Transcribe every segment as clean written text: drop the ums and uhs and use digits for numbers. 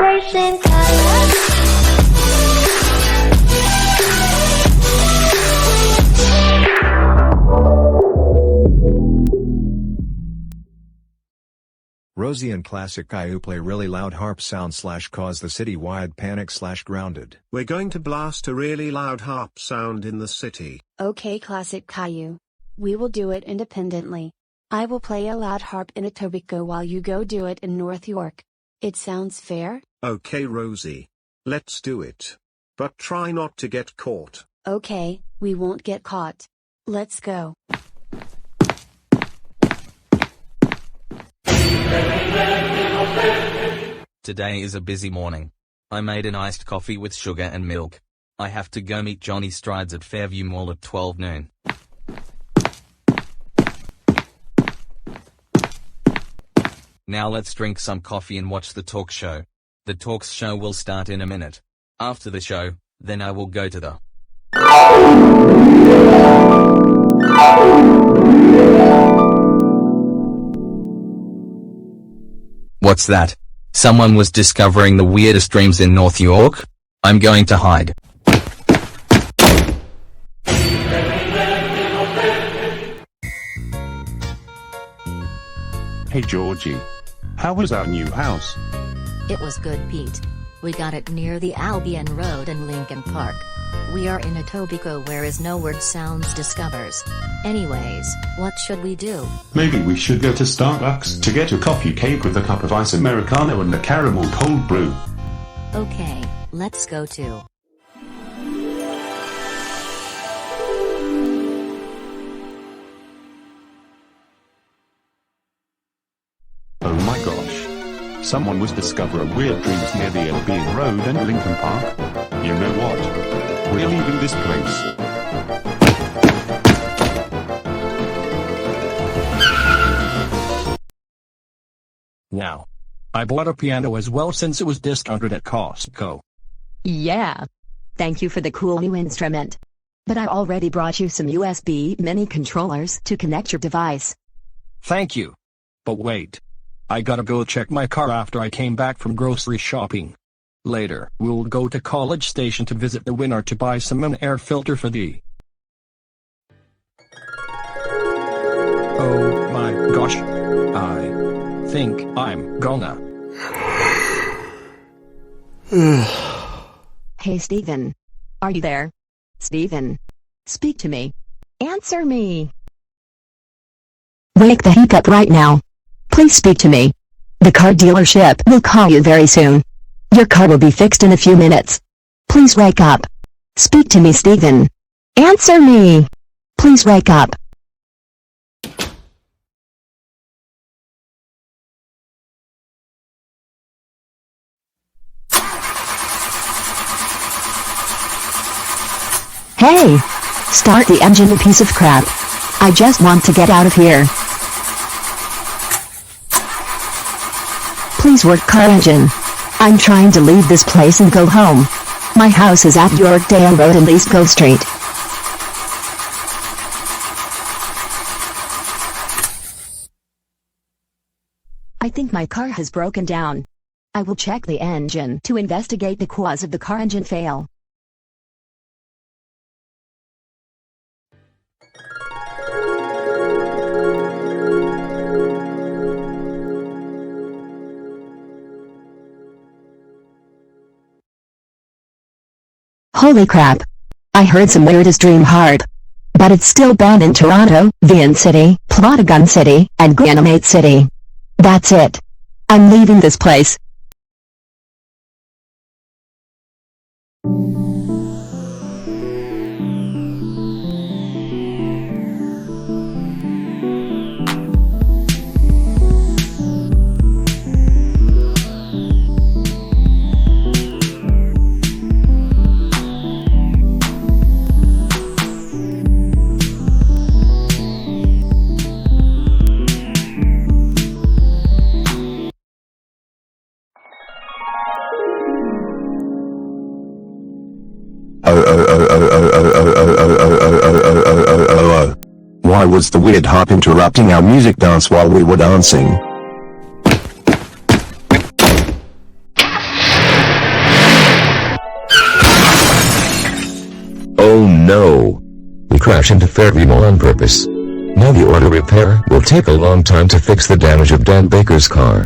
Operation Caillou. Rosie and classic Caillou play really loud harp sound / cause the citywide panic / grounded. We're going to blast a really loud harp sound in the city. Okay, classic Caillou. We will do it independently. I will play a loud harp in Etobicoke while you go do it in North York. It sounds fair? Okay, Rosie. Let's do it. But try not to get caught. Okay, we won't get caught. Let's go. Today is a busy morning. I made an iced coffee with sugar and milk. I have to go meet Johnny Strides at Fairview Mall at 12 noon. Now let's drink some coffee and watch the talk show. The talk show will start in a minute. After the show, then I will go to the... What's that? Someone was discovering the weirdest dreams in North York? I'm going to hide. Hey Georgie. How was our new house? It was good, Pete. We got it near the Albion Road in Lincoln Park. We are in Etobicoke where is no word sounds discovers. Anyways, what should we do? Maybe we should go to Starbucks to get a coffee cake with a cup of ice Americano and a caramel cold brew. Okay, let's go to. Oh my gosh. Someone was discovering weird dreams near the Albion Road and Lincoln Park. You know what? We're leaving this place. Now, I bought a piano as well since it was discounted at Costco. Yeah. Thank you for the cool new instrument. But I already brought you some USB mini controllers to connect your device. Thank you. But wait. I gotta go check my car after I came back from grocery shopping. Later, we'll go to College Station to visit the winner to buy some an air filter for the... Oh my gosh. I think I'm gonna... Hey Steven. Are you there? Steven. Speak to me. Answer me. Wake the heck up right now. Please speak to me. The car dealership will call you very soon. Your car will be fixed in a few minutes. Please wake up. Speak to me, Steven. Answer me. Please wake up. Hey! Start the engine, you piece of crap. I just want to get out of here. Please work car engine. I'm trying to leave this place and go home. My house is at Yorkdale Road and East Cove Street. I think my car has broken down. I will check the engine to investigate the cause of the car engine fail. Holy crap. I heard some weirdest dream Harp. But it's still banned in Toronto, Vyond City, Plotagon City, and Ganymede City. That's it. I'm leaving this place. Why was the weird harp interrupting our music dance while we were dancing? Oh no! We crashed into Fairview Mall on purpose. Now the auto repair will take a long time to fix the damage of Dan Baker's car.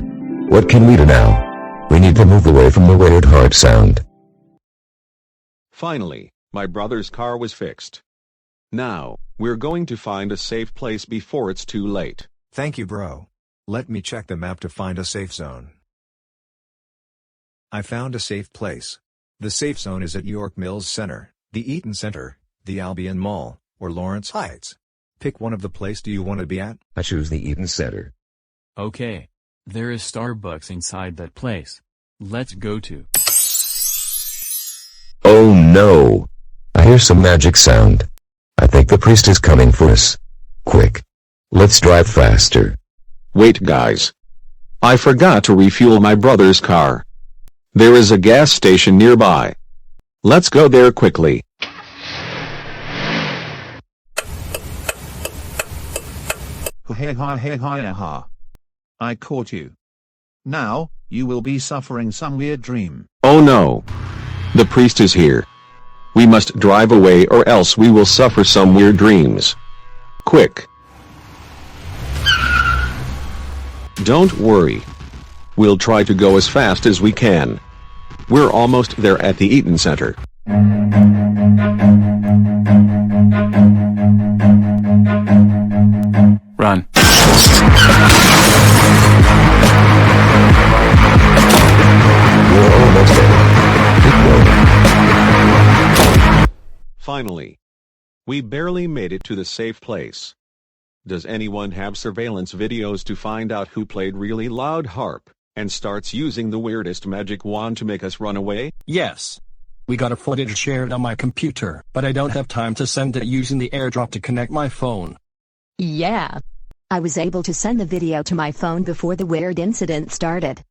What can we do now? We need to move away from the weird harp sound. Finally, my brother's car was fixed. Now, we're going to find a safe place before it's too late. Thank you, bro. Let me check the map to find a safe zone. I found a safe place. The safe zone is at York Mills Center, the Eaton Center, the Albion Mall, or Lawrence Heights. Pick one of the place do you want to be at? I choose the Eaton Center. Okay. There is Starbucks inside that place. Let's go to. Oh no! I hear some magic sound. I think the priest is coming for us. Quick. Let's drive faster. Wait guys. I forgot to refuel my brother's car. There is a gas station nearby. Let's go there quickly. Hey ha. I caught you. Now, you will be suffering some weird dream. Oh no. The priest is here. We must drive away or else we will suffer some weird dreams. Quick. Don't worry. We'll try to go as fast as we can. We're almost there at the Eaton Center. Run. We're almost there. Keep going. Finally. We barely made it to the safe place. Does anyone have surveillance videos to find out who played really loud harp, and starts using the weirdest magic wand to make us run away? Yes. We got a footage shared on my computer, but I don't have time to send it using the airdrop to connect my phone. Yeah. I was able to send the video to my phone before the weird incident started.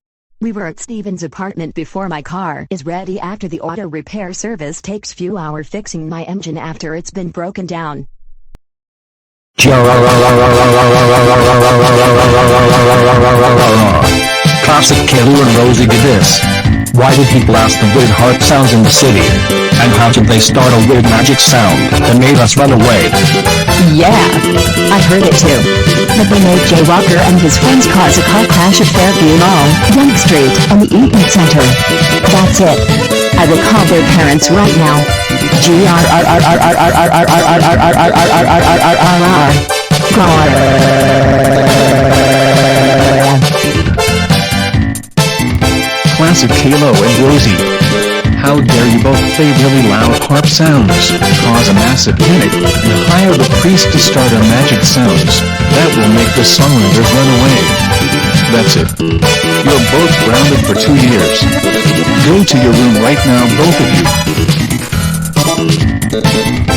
We were at Steven's apartment before my car is ready after the auto repair service takes few hours fixing my engine after it's been broken down. Classic Caillou and Rosie did this. Why did he blast the weird harp sounds in the city? And how did they start a weird magic sound that made us run away? Yeah, I heard it too. But they made Jay Walker and his friends cause a car crash at Fairview Mall, Young Street, and the Eaton Center. That's it. I will call their parents right now. Classic Caillou and Rosie. How dare you both play really loud harp sounds, cause a massive panic, and hire the priest to start our magic sounds that will make the songwriters run away. That's it. You're both grounded for 2 years. Go to your room right now, both of you.